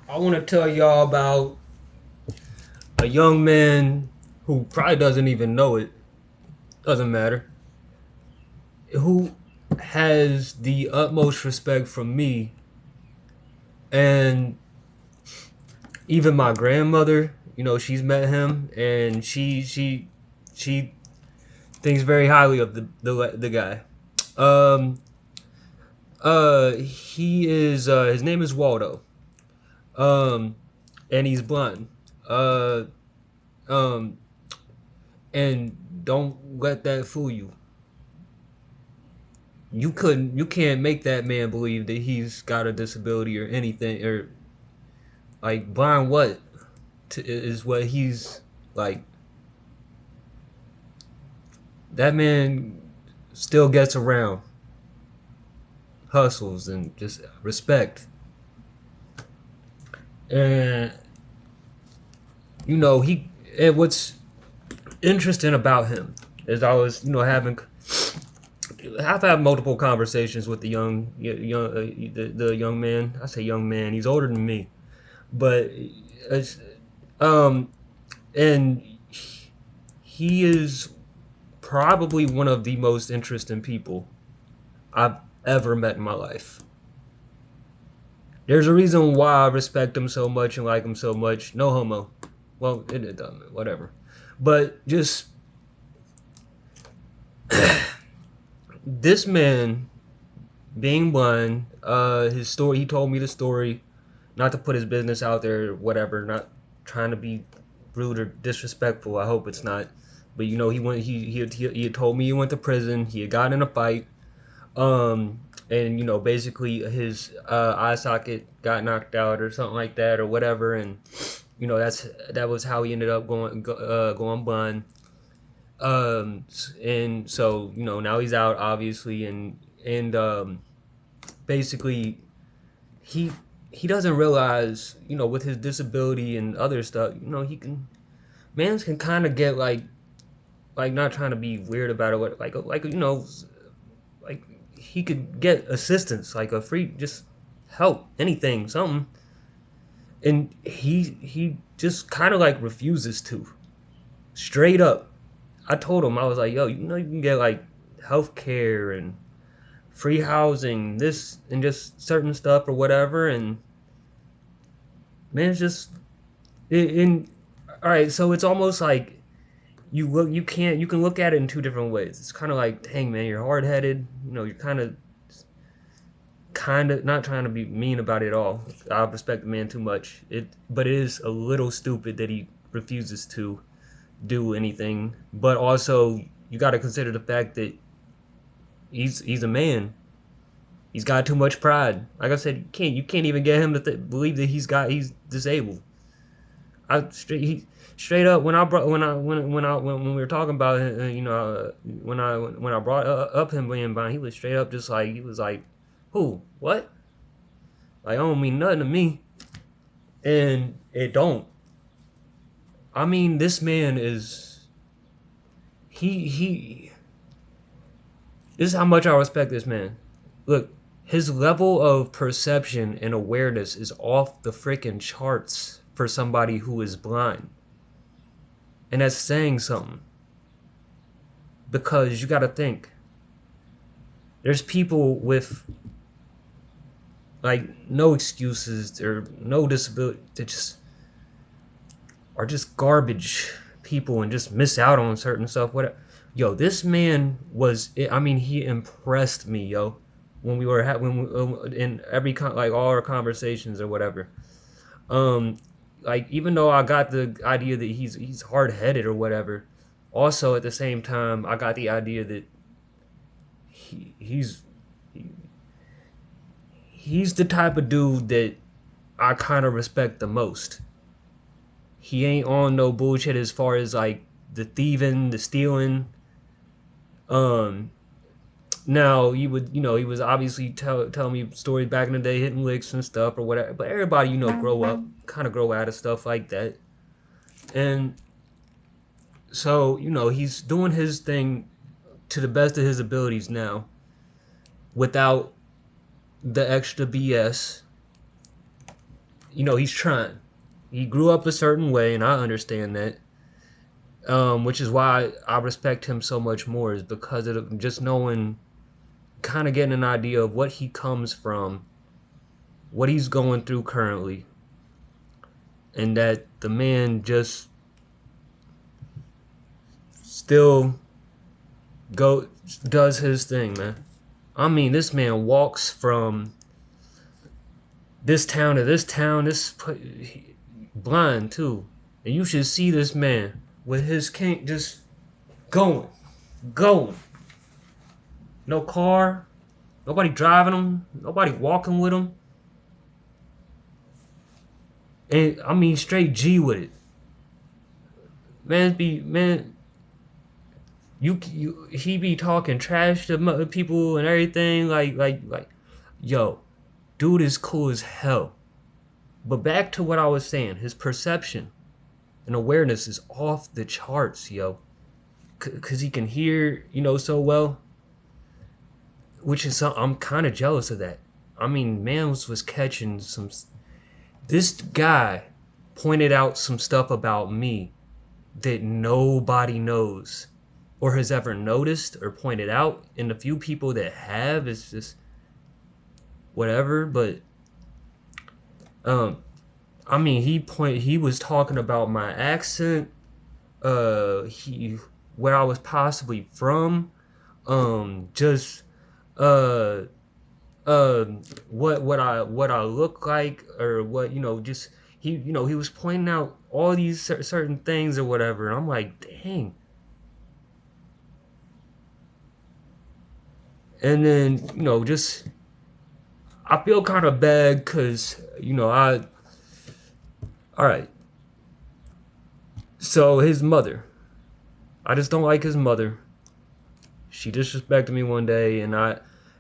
I want to tell y'all about a young man who probably doesn't even know it, doesn't matter, who has the utmost respect from me and even my grandmother. You know, she's met him and she thinks very highly of the guy. Um, he is his name is Waldo. Um, and he's blind. Uh, um, and don't let that fool you. You can't make that man believe that he's got a disability or anything, or like blind what is what he's like. That man still gets around, hustles, and just respect. And you know he and what's interesting about him is I was having I've had multiple conversations with the the young man. I say young man. He's older than me, but it's, um, and he is probably one of the most interesting people I've ever met in my life. There's a reason why I respect him so much and like him so much. No homo. Well, it doesn't. Whatever. But just this man being blind, his story. He told me the story. Not to put his business out there, or whatever. Not trying to be rude or disrespectful. I hope it's not. But you know, he went. He had told me he went to prison. He had gotten in a fight. And you know, basically his eye socket got knocked out or something like that or whatever. And you know, that was how he ended up going blind. And so you know, now he's out obviously, and basically he he doesn't realize, you know, with his disability and other stuff, you know, he can mans can kind of get like not trying to be weird about it, what like you know, like he could get assistance, like a free just help, anything, something, and he just kind of like refuses to, straight up. I told him, I was like, yo, you know, you can get like health care and free housing, this and just certain stuff or whatever, and man, it's just in all right. So it's almost like you can look at it in two different ways. It's kind of like, dang man, you're hard headed. You know, you're kind of not trying to be mean about it all. I respect the man too much. But it is a little stupid that he refuses to do anything. But also, you got to consider the fact that he's a man. He's got too much pride. Like I said, you can't even get him to believe that he's disabled. Straight up when I brought when we were talking about it, you know, when I brought up him being blind, he was straight up just like, he was like, who, what, like I don't mean nothing to me, and it don't. I mean, this man is he this is how much I respect this man. Look, his level of perception and awareness is off the freaking charts for somebody who is blind, and that's saying something, because you got to think there's people with like no excuses or no disability that just are just garbage people and just miss out on certain stuff. What, yo, this man was. I mean, he impressed me, yo. When we were in like all our conversations or whatever. Um, like even though I got the idea that he's hard headed or whatever, also at the same time I got the idea that he's he's the type of dude that I kind of respect the most. He ain't on no bullshit as far as like the thieving, the stealing. Um, Now you would, you know, he was obviously tell me stories back in the day, hitting licks and stuff or whatever. But everybody, you know, grow up, kind of grow out of stuff like that. And so, you know, he's doing his thing to the best of his abilities now, without the extra BS. he's trying. He grew up a certain way, and I understand that. Which is why I respect him so much more, is because of just knowing, kind of getting an idea of what he comes from, what he's going through currently, and that the man just still does his thing, man. I mean, this man walks from this town to this town, blind too, and you should see this man with his cane just going. No car, nobody driving him, nobody walking with him, and I mean straight G with it. Man, he be talking trash to people and everything, like, yo, dude is cool as hell. But back to what I was saying, his perception and awareness is off the charts, yo. Cause he can hear, so well. Which is, I'm kind of jealous of that. I mean, man was catching some. This guy pointed out some stuff about me that nobody knows or has ever noticed or pointed out. And the few people that have, is just whatever. But I mean, he was talking about my accent, where I was possibly from, just what I look like, or what, just he was pointing out all these certain things or whatever. And I'm like, dang. And then, just I feel kind of bad because, all right. So his mother, I just don't like his mother. She disrespected me one day, and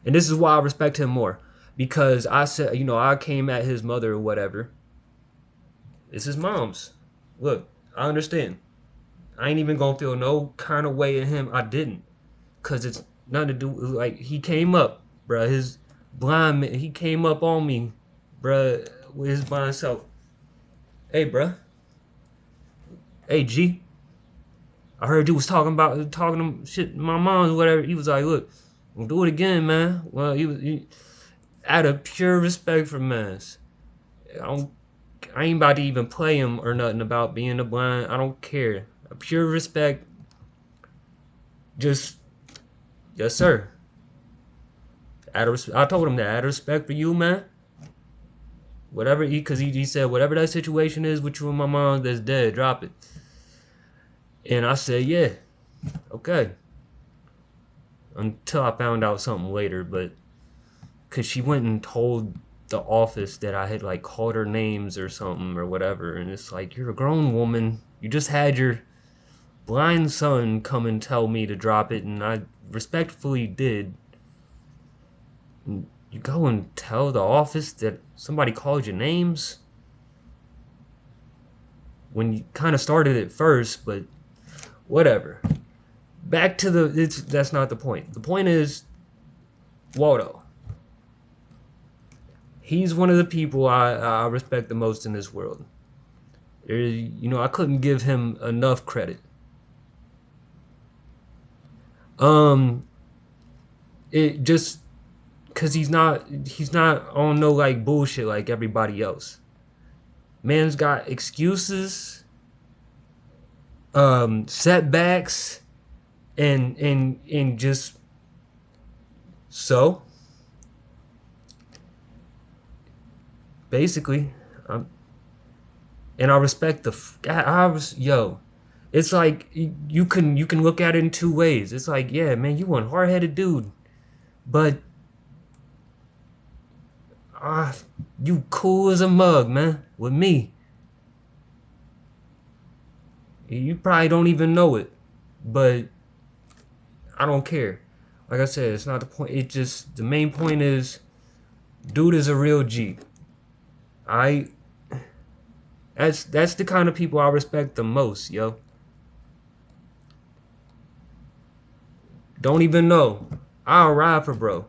this is why I respect him more, because I said, I came at his mother or whatever. It's his mom's. Look, I understand. I ain't even gonna feel no kind of way in him. I didn't, cause it's nothing to do. Like, he came up, bruh. His blind man, he came up on me, bruh, with his blind self. Hey, bruh. Hey, G. I heard you was talking to shit, my mom or whatever. He was like, look, we'll do it again, man. Well, he out of pure respect for mans. I ain't about to even play him or nothing about being a blind. I don't care. A pure respect. Just, yes, sir. I told him that, out of respect for you, man. Whatever, because he said, whatever that situation is with you and my mom that's dead, drop it. And I said, yeah, okay. Until I found out something later, but because she went and told the office that I had like called her names or something or whatever. And it's like, you're a grown woman. You just had your blind son come and tell me to drop it, and I respectfully did. And you go and tell the office that somebody called your names when you kind of started it first, but whatever. Back to that's not the point. The point is, Waldo. He's one of the people I respect the most in this world. I couldn't give him enough credit. It just because he's not on no like bullshit like everybody else. Man's got excuses, setbacks, and just so basically, and I respect it's like you can look at it in two ways. It's like, yeah, man, you one hard-headed dude, but you cool as a mug, man, with me. You probably don't even know it, but I don't care. Like I said, it's not the point. It just, the main point is, dude is a real G. That's the kind of people I respect the most, yo. Don't even know. I'll ride for bro.